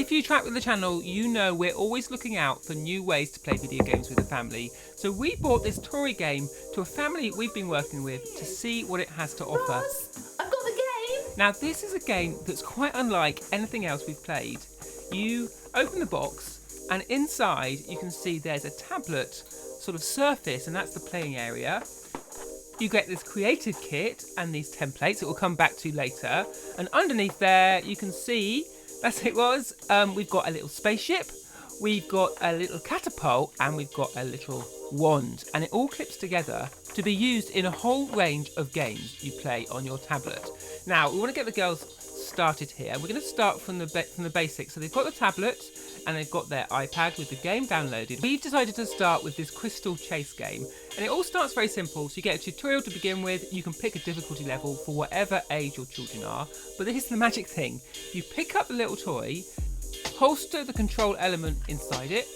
if you track with the channel, you know we're always looking out for new ways to play video games with the family. So we brought this Tori game to a family we've been working with to see what it has to offer. Ross, I've got the game! Now this is a game that's quite unlike anything else we've played. You open the box and inside you can see there's a tablet sort of surface, and that's the playing area. You get this created kit and these templates that we'll come back to later. And underneath there, you can see, we've got a little spaceship, we've got a little catapult, and we've got a little wand. And it all clips together to be used in a whole range of games you play on your tablet. Now, we want to get the girls started here. We're going to start from the basics. So they've got the tablet and they've got their iPad with the game downloaded. We've decided to start with this crystal chase game, and it all starts very simple. So you get a tutorial to begin with. You can pick a difficulty level for whatever age your children are, but here's the magic thing. You pick up the little toy, holster the control element inside it,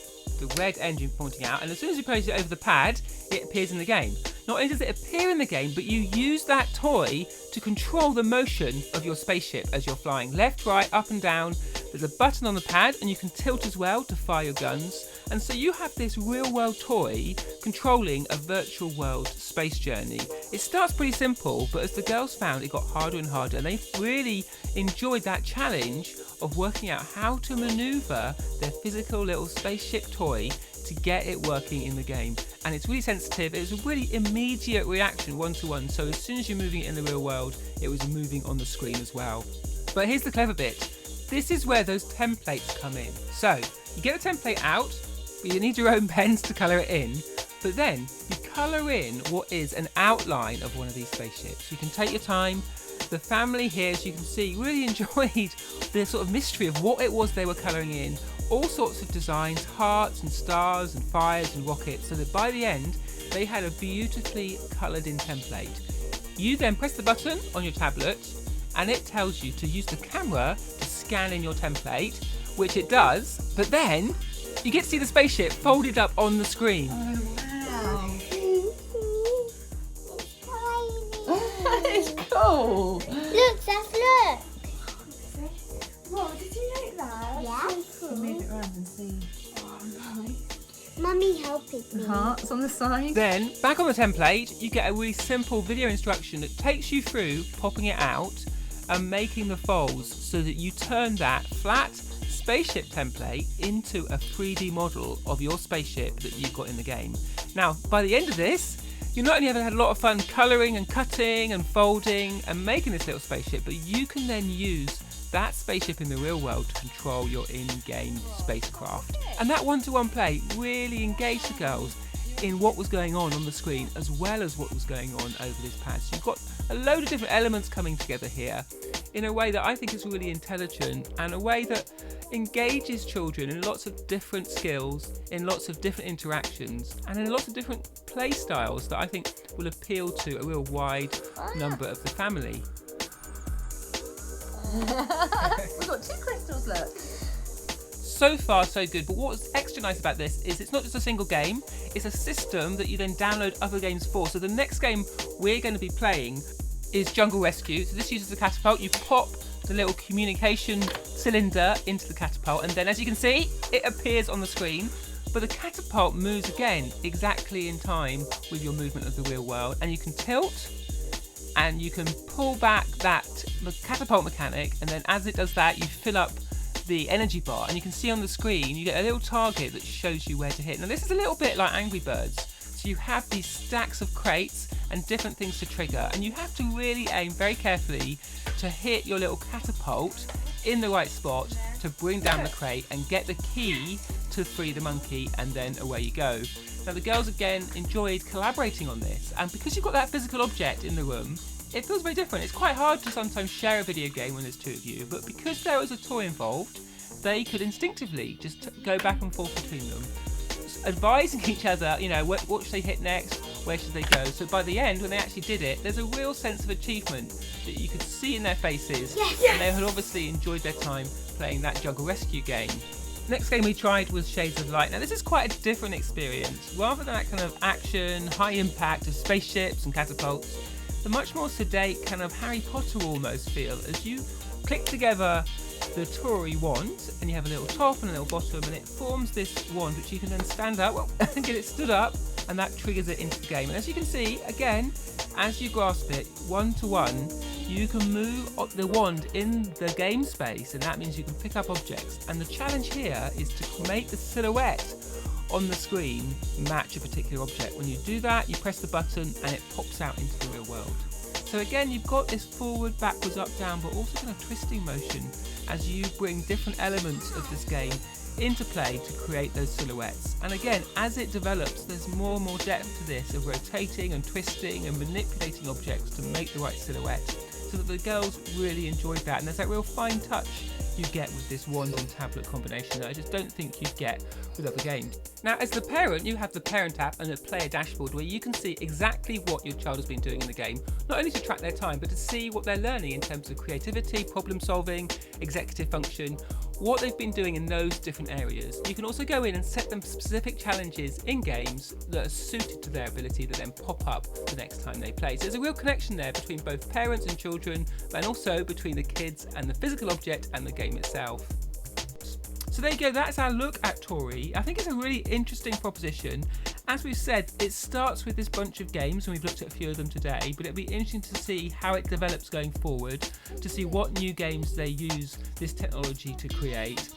the red engine pointing out, and as soon as you place it over the pad, it appears in the game. Not only does it appear in the game, but you use that toy to control the motion of your spaceship as you're flying left, right, up and down. There's a button on the pad and you can tilt as well to fire your guns. And so you have this real world toy controlling a virtual world space journey. It starts pretty simple, but as the girls found, it got harder and harder, and they really enjoyed that challenge of working out how to maneuver their physical little spaceship toy to get it working in the game. And it's really sensitive. It was a really immediate reaction, one-to-one. So as soon as you're moving it in the real world, it was moving on the screen as well. But here's the clever bit. This is where those templates come in. So you get the template out, but you need your own pens to colour it in. But then you colour in what is an outline of one of these spaceships. You can take your time. The family here, as you can see, really enjoyed the sort of mystery of what it was they were colouring in. All sorts of designs, hearts and stars and fires and rockets, so that by the end they had a beautifully coloured in template. You then press the button on your tablet and it tells you to use the camera to scan in your template, which it does, but then you get to see the spaceship folded up on the screen. It's cool. Look, Seth, look. What, did you make that? Yeah. So cool. Move it around and see. Oh, nice. Mummy helping me. Hearts on the side. Then, back on the template, you get a really simple video instruction that takes you through popping it out and making the folds so that you turn that flat spaceship template into a 3D model of your spaceship that you've got in the game. Now, by the end of this, you not only have had a lot of fun colouring and cutting and folding and making this little spaceship, but you can then use that spaceship in the real world to control your in-game spacecraft. And that one-to-one play really engaged the girls in what was going on the screen as well as what was going on over this pad. So you've got a load of different elements coming together here in a way that I think is really intelligent and a way that engages children in lots of different skills, in lots of different interactions, and in lots of different play styles that I think will appeal to a real wide number of the family. We've got 2 crystals, look. So far so good, but what's extra nice about this is it's not just a single game, it's a system that you then download other games for. So the next game we're going to be playing is Jungle Rescue. So this uses the catapult. You pop the little communication cylinder into the catapult, and then as you can see, it appears on the screen. But the catapult moves again exactly in time with your movement of the real world, and you can tilt and you can pull back that catapult mechanic, and then as it does that, you fill up the energy bar, and you can see on the screen you get a little target that shows you where to hit. Now this is a little bit like Angry Birds. So you have these stacks of crates and different things to trigger, and you have to really aim very carefully to hit your little catapult in the right spot to bring down the crate and get the key to free the monkey, and then away you go. Now the girls again enjoyed collaborating on this, and because you've got that physical object in the room, it feels very different. It's quite hard to sometimes share a video game when there's 2 of you, but because there was a toy involved, they could instinctively just go back and forth between them, advising each other, you know, what should they hit next, where should they go. So by the end, when they actually did it, there's a real sense of achievement that you could see in their faces. Yes. And they had obviously enjoyed their time playing that Jungle Rescue game. Next game we tried was Shades of Light. Now this is quite a different experience. Rather than that kind of action, high impact of spaceships and catapults, the much more sedate kind of Harry Potter almost feel as you click together the Tori wand, and you have a little top and a little bottom, and it forms this wand which you can then stand up and get it stood up, and that triggers it into the game. And as you can see, again, as you grasp it one to one, you can move the wand in the game space, and that means you can pick up objects. And the challenge here is to make the silhouette on the screen match a particular object. When you do that, you press the button and it pops out into the real world. So again, you've got this forward, backwards, up, down, but also kind of twisting motion as you bring different elements of this game into play to create those silhouettes. And again, as it develops, there's more and more depth to this, of rotating and twisting and manipulating objects to make the right silhouette, so that the girls really enjoyed that. And there's that real fine touch you get with this wand and tablet combination that I just don't think you'd get with other games. Now, as the parent, you have the parent app and the player dashboard, where you can see exactly what your child has been doing in the game, not only to track their time, but to see what they're learning in terms of creativity, problem solving, executive function, what they've been doing in those different areas. You can also go in and set them specific challenges in games that are suited to their ability that then pop up the next time they play. So there's a real connection there between both parents and children, and also between the kids and the physical object and the game itself. So there you go, that's our look at Tori. I think it's a really interesting proposition. As we've said, it starts with this bunch of games, and we've looked at a few of them today, but it'll be interesting to see how it develops going forward, to see what new games they use this technology to create.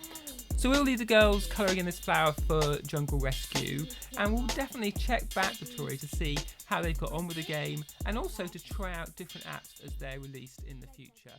So we'll leave the girls colouring in this flower for Jungle Rescue, and we'll definitely check back with Tori to see how they've got on with the game, and also to try out different apps as they're released in the future.